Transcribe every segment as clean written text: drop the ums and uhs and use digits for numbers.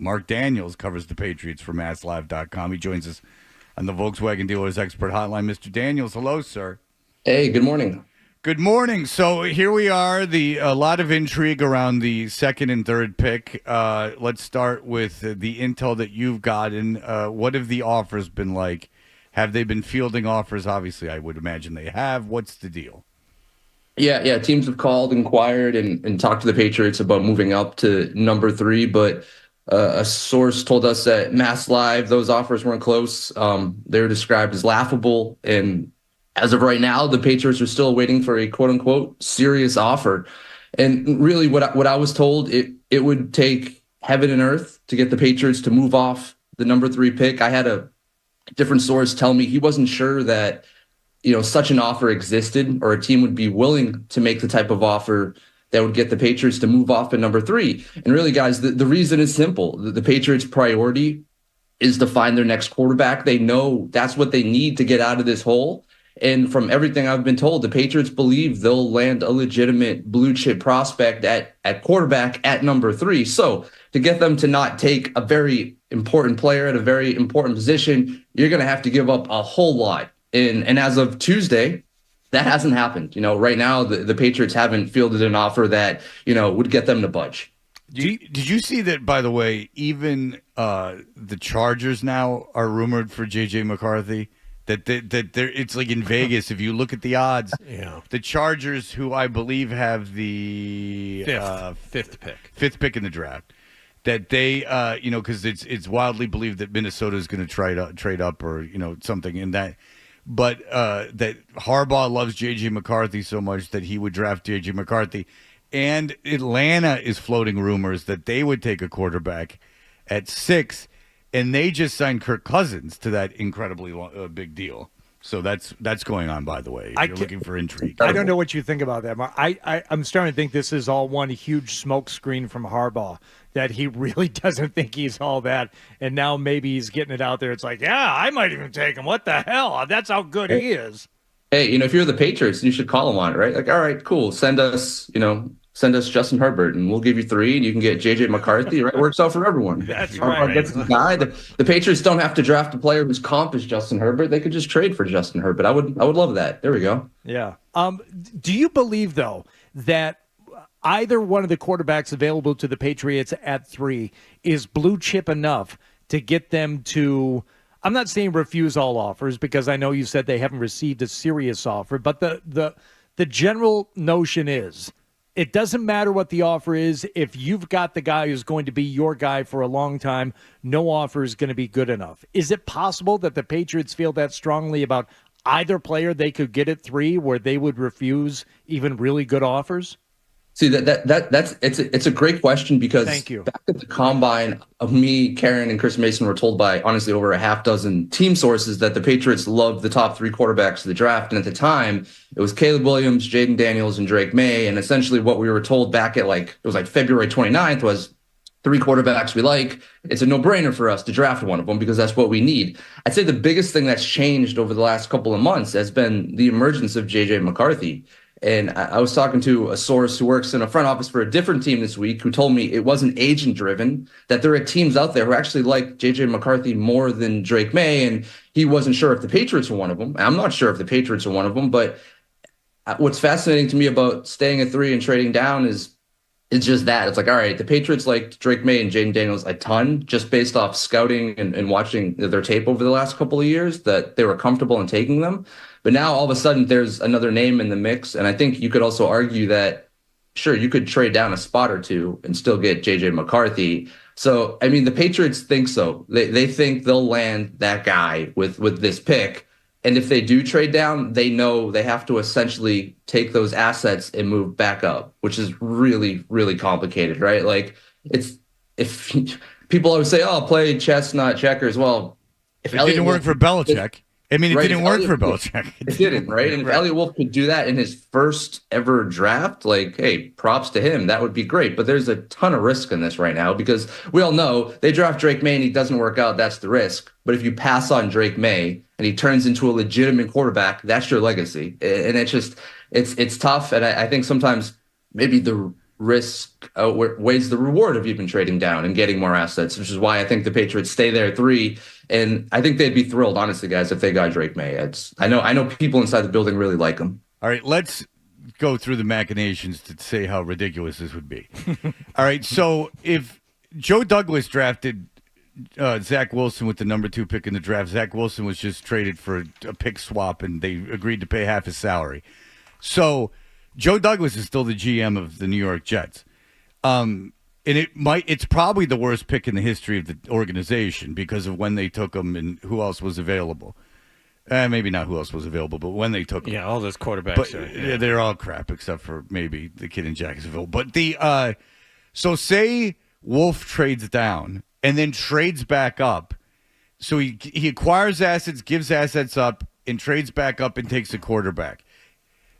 Mark Daniels covers the Patriots for MassLive.com. He joins us on the Volkswagen Dealers Expert Hotline. Mr. Daniels, hello, sir. Hey, good morning. Good morning. So here we are. A lot of intrigue around the second and third pick. Let's start with the intel that you've gotten. What have the offers been like? Have they been fielding offers? Obviously, I would imagine they have. What's the deal? Yeah. Teams have called, inquired, and talked to the Patriots about moving up to number 3, but a source told us at Masslive those offers weren't close. They were described as laughable, and as of right now, the Patriots are still waiting for a quote-unquote serious offer. And really, what I was told, it would take heaven and earth to get the Patriots to move off the number 3 pick. I had a different source tell me he wasn't sure that such an offer existed or a team would be willing to make the type of offer that would get the Patriots to move off at number 3. And really, guys, the reason is simple. The Patriots' priority is to find their next quarterback. They know that's what they need to get out of this hole. And from everything I've been told, the Patriots believe they'll land a legitimate blue chip prospect at quarterback at number 3. So to get them to not take a very important player at a very important position, you're going to have to give up a whole lot. And as of Tuesday, that hasn't happened. Right now, the Patriots haven't fielded an offer that, would get them to budge. Did you see that, by the way, even the Chargers now are rumored for J.J. McCarthy? That it's like in Vegas, if you look at the odds, the Chargers, who I believe have the fifth pick in the draft, that they, because it's wildly believed that Minnesota is going to trade up or, something in that. But that Harbaugh loves J.J. McCarthy so much that he would draft J.J. McCarthy. And Atlanta is floating rumors that they would take a quarterback at 6. And they just signed Kirk Cousins to that incredibly big deal. So that's going on, by the way. If you're looking for intrigue. I don't know what you think about that, Mark. I'm starting to think this is all one huge smoke screen from Harbaugh, that he really doesn't think he's all that. And now maybe he's getting it out there. It's like, yeah, I might even take him. What the hell? That's how good he is. Hey, if you're the Patriots, you should call him on it, right? Like, all right, cool. Send us Justin Herbert, and we'll give you 3, and you can get J.J. McCarthy. Right, works out for everyone. That's right. Gets the guy. The Patriots don't have to draft a player whose comp is Justin Herbert. They could just trade for Justin Herbert. I would love that. There we go. Yeah. Do you believe though that either one of the quarterbacks available to the Patriots at 3 is blue chip enough to get them to? I'm not saying refuse all offers, because I know you said they haven't received a serious offer, but the general notion is, it doesn't matter what the offer is. If you've got the guy who's going to be your guy for a long time, no offer is going to be good enough. Is it possible that the Patriots feel that strongly about either player they could get at 3, where they would refuse even really good offers? See, it's a great question, because Thank you. Back at the combine, of me, Karen, and Chris Mason were told by honestly over a half dozen team sources that the Patriots loved the top 3 quarterbacks of the draft. And at the time, it was Caleb Williams, Jaden Daniels, and Drake May. And essentially what we were told back at February 29th was 3 quarterbacks we like. It's a no-brainer for us to draft one of them because that's what we need. I'd say the biggest thing that's changed over the last couple of months has been the emergence of J.J. McCarthy. And I was talking to a source who works in a front office for a different team this week, who told me it wasn't agent-driven, that there are teams out there who actually like J.J. McCarthy more than Drake May, and he wasn't sure if the Patriots were one of them. I'm not sure if the Patriots are one of them, but what's fascinating to me about staying at 3 and trading down is it's just that. It's like, all right, the Patriots liked Drake May and Jaden Daniels a ton just based off scouting and watching their tape over the last couple of years, that they were comfortable in taking them. But now all of a sudden there's another name in the mix. And I think you could also argue that, sure, you could trade down a spot or 2 and still get J.J. McCarthy. So, I mean, the Patriots think so. They think they'll land that guy with this pick. And if they do trade down, they know they have to essentially take those assets and move back up, which is really, really complicated, right? Like, if people always say, oh, play chess, not checkers. Well, if it didn't work for Belichick. I mean, it didn't work for Belichick. It didn't, right? And if Elliott Wolf could do that in his first ever draft, like, hey, props to him. That would be great. But there's a ton of risk in this right now, because we all know they draft Drake May and he doesn't work out. That's the risk. But if you pass on Drake May and he turns into a legitimate quarterback, that's your legacy. And it's tough. And I think sometimes maybe the risk outweighs the reward of even trading down and getting more assets, which is why I think the Patriots stay there at 3. And I think they'd be thrilled, honestly, guys, if they got Drake May. I know people inside the building really like him. All right, let's go through the machinations to say how ridiculous this would be. All right, so if Joe Douglas drafted Zach Wilson with the number 2 pick in the draft, Zach Wilson was just traded for a pick swap, and they agreed to pay half his salary. So Joe Douglas is still the GM of the New York Jets. And it's probably the worst pick in the history of the organization because of when they took him and who else was available. Maybe not who else was available, but when they took him. Yeah, all those quarterbacks but they're all crap except for maybe the kid in Jacksonville. But so say Wolf trades down and then trades back up. So he acquires assets, gives assets up, and trades back up and takes a quarterback.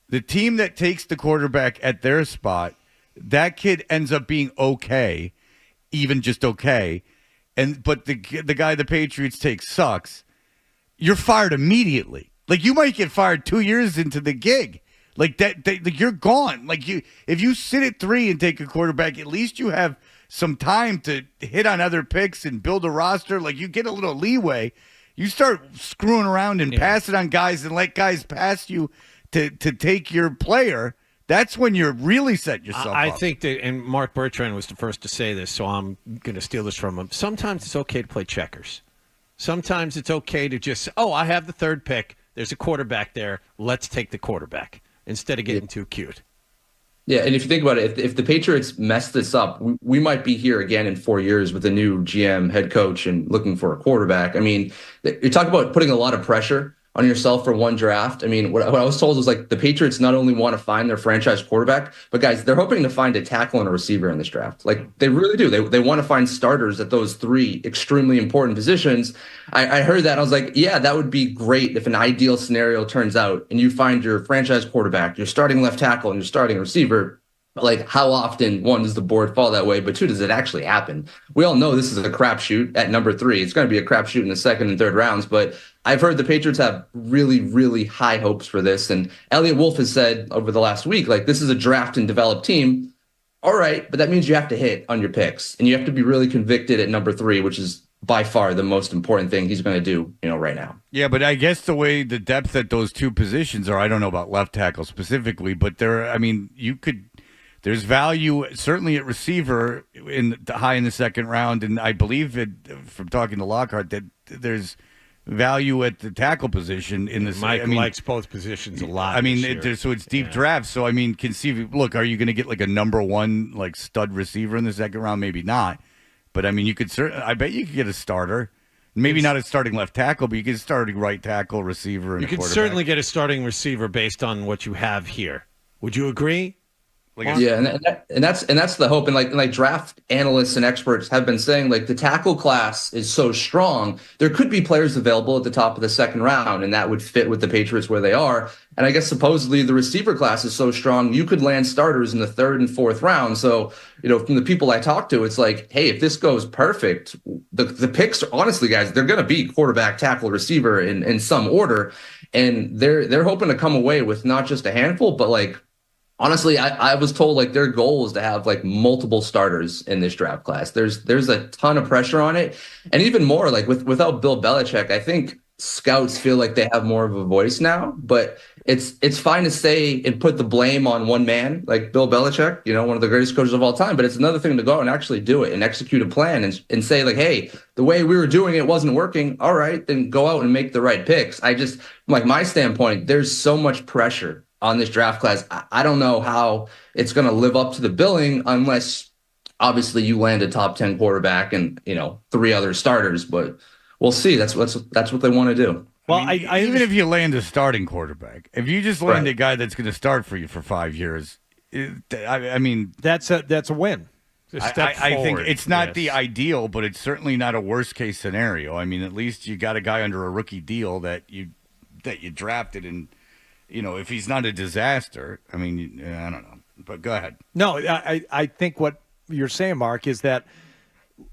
The team that takes the quarterback at their spot, that kid ends up being okay, even just okay. But the guy the Patriots take sucks. You're fired immediately. Like, you might get fired 2 years into the gig. Like that you're gone. Like, if you sit at 3 and take a quarterback, at least you have some time to hit on other picks and build a roster. Like, you get a little leeway. You start screwing around and passing on guys and let guys pass you to take your player. That's when you're really setting yourself up. I think that, and Mark Bertrand was the first to say this, so I'm going to steal this from him. Sometimes it's okay to play checkers. Sometimes it's okay to just, I have the 3rd pick. There's a quarterback there. Let's take the quarterback instead of getting too cute. Yeah, and if you think about it, if the Patriots mess this up, we might be here again in 4 years with a new GM, head coach, and looking for a quarterback. I mean, you talk about putting a lot of pressure on yourself for one draft. I mean, what I was told was, like, the Patriots not only want to find their franchise quarterback, but guys, they're hoping to find a tackle and a receiver in this draft. Like, they really do. They want to find starters at those 3 extremely important positions. I heard that. I was like, yeah, that would be great if an ideal scenario turns out and you find your franchise quarterback, your starting left tackle, and your starting receiver. Like, how often, 1, does the board fall that way, but 2, does it actually happen? We all know this is a crapshoot at number 3. It's going to be a crapshoot in the 2nd and 3rd rounds, but I've heard the Patriots have really, really high hopes for this. And Elliot Wolf has said over the last week, like, this is a draft and develop team. All right, but that means you have to hit on your picks, and you have to be really convicted at number 3, which is by far the most important thing he's going to do, right now. Yeah, but I guess the way the depth at those 2 positions are, I don't know about left tackle specifically, but there's value certainly at receiver high in the 2nd round, and I believe from talking to Lockhart that there's value at the tackle position in the. Mike likes both positions a lot. I mean, so it's deep drafts. So I mean, look, are you going to get like a number 1 like stud receiver in the 2nd round? Maybe not, but I mean, you could certainly. I bet you could get a starter. Maybe not a starting left tackle, but you get a starting right tackle, receiver, and you could certainly get a starting receiver based on what you have here. Would you agree? Yeah, and that's the hope. And like draft analysts and experts have been saying, like, the tackle class is so strong, there could be players available at the top of the 2nd round, and that would fit with the Patriots where they are. And I guess supposedly the receiver class is so strong, you could land starters in the 3rd and 4th round. So, from the people I talk to, it's like, hey, if this goes perfect, the picks, honestly, guys, they're going to be quarterback, tackle, receiver in some order, and they're hoping to come away with not just a handful, but like. Honestly, I was told, like, their goal is to have, like, multiple starters in this draft class. There's a ton of pressure on it. And even more, like, without Bill Belichick, I think scouts feel like they have more of a voice now. But it's fine to say and put the blame on one man, like Bill Belichick, one of the greatest coaches of all time. But it's another thing to go out and actually do it and execute a plan and say, like, hey, the way we were doing it wasn't working. All right, then go out and make the right picks. Like, my standpoint, there's so much pressure on this draft class. I don't know how it's going to live up to the billing unless obviously you land a top 10 quarterback and, 3 other starters, but we'll see. That's what they want to do. Well, I even if you land a starting quarterback, if you just land a guy that's going to start for you for 5 years, I mean, that's a win. I think it's not the ideal, but it's certainly not a worst case scenario. I mean, at least you got a guy under a rookie deal that you drafted, and if he's not a disaster, I mean, I don't know. But go ahead. No, I think what you're saying, Mark, is that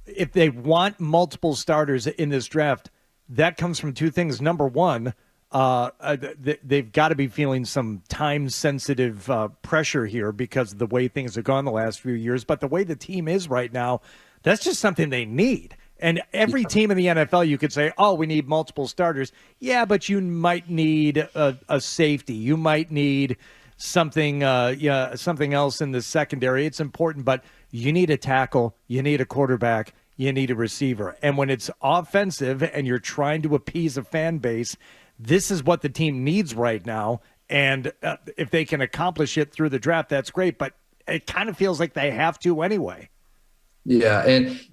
if they want multiple starters in this draft, that comes from 2 things. Number 1, they've got to be feeling some time-sensitive pressure here because of the way things have gone the last few years. But the way the team is right now, that's just something they need. And every team in the NFL, you could say, oh, we need multiple starters. Yeah, but you might need a safety. You might need something else in the secondary. It's important, but you need a tackle. You need a quarterback. You need a receiver. And when it's offensive and you're trying to appease a fan base, this is what the team needs right now. And if they can accomplish it through the draft, that's great. But it kind of feels like they have to anyway. Yeah,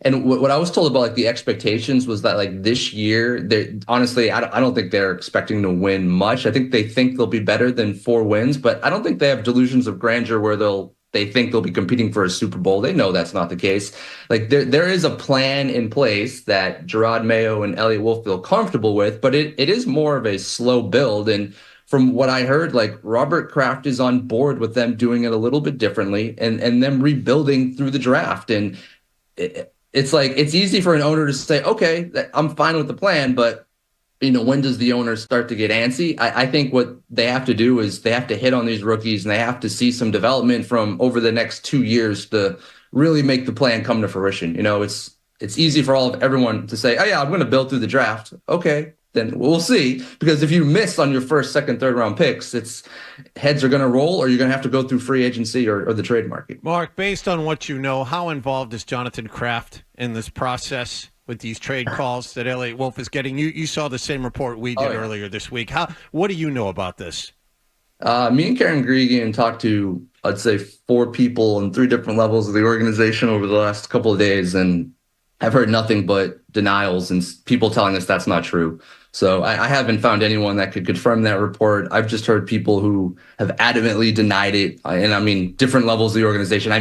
and what I was told about like the expectations was that like this year, they honestly, I don't think they're expecting to win much. I think they think they'll be better than 4 wins, but I don't think they have delusions of grandeur where they think they'll be competing for a Super Bowl. They know that's not the case. Like there is a plan in place that Gerard Mayo and Elliott Wolf feel comfortable with, but it is more of a slow build. And from what I heard, like Robert Kraft is on board with them doing it a little bit differently and them rebuilding through the draft. And it's like it's easy for an owner to say, okay, I'm fine with the plan, but when does the owner start to get antsy? I think what they have to do is they have to hit on these rookies and they have to see some development from over the next 2 years to really make the plan come to fruition. It's easy for everyone to say, oh yeah, I'm going to build through the draft. Okay, then we'll see. Because if you miss on your first, second, third round picks, it's heads are going to roll, or you're going to have to go through free agency or the trade market. Mark, based on what you know, how involved is Jonathan Kraft in this process with these trade calls that Elliott Wolf is getting? You saw the same report we did earlier this week. What do you know about this? Me and Karen Gregan talked to, I'd say, 4 people in 3 different levels of the organization over the last couple of days, and I've heard nothing but denials and people telling us that's not true. So I haven't found anyone that could confirm that report. I've just heard people who have adamantly denied it. And I mean, different levels of the organization.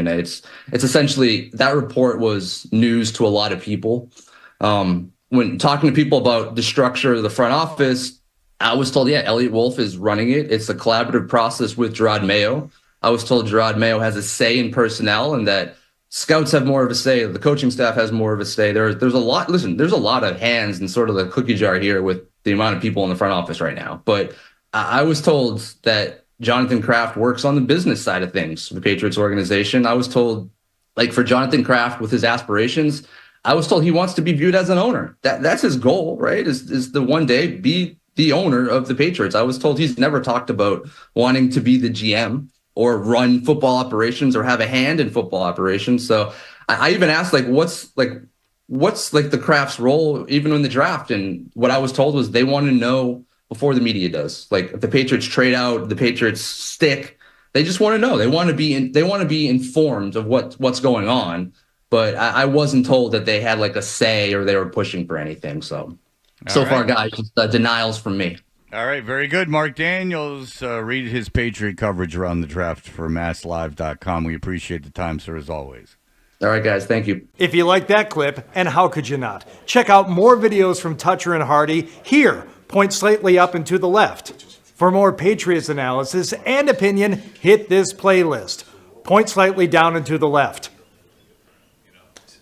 It's essentially that report was news to a lot of people. When talking to people about the structure of the front office, I was told, yeah, Elliott Wolf is running it. It's a collaborative process with Gerard Mayo. I was told Gerard Mayo has a say in personnel and that scouts have more of a say. The coaching staff has more of a say. There's a lot. Listen, there's a lot of hands in sort of the cookie jar here with the amount of people in the front office right now. But I was told that Jonathan Kraft works on the business side of things for the Patriots organization. I was told, like for Jonathan Kraft with his aspirations, I was told he wants to be viewed as an owner. That's his goal, right? Is the one day be the owner of the Patriots. I was told he's never talked about wanting to be the GM or run football operations or have a hand in football operations. So I even asked, what's the Kraft's role even in the draft? And what I was told was they want to know before the media does. Like if the Patriots trade out, the Patriots stick, they just want to know. They want to be informed of what's going on. But I wasn't told that they had like a say or they were pushing for anything. So far, guys, just denials from me. All right, very good. Mark Daniels, read his Patriot coverage around the draft for masslive.com. We appreciate the time, sir, as always. All right, guys, thank you. If you like that clip, and how could you not? Check out more videos from Toucher and Hardy here. Point slightly up and to the left. For more Patriots analysis and opinion, hit this playlist. Point slightly down and to the left.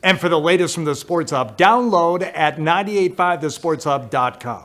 And for the latest from the Sports Hub, download at 985thesportshub.com.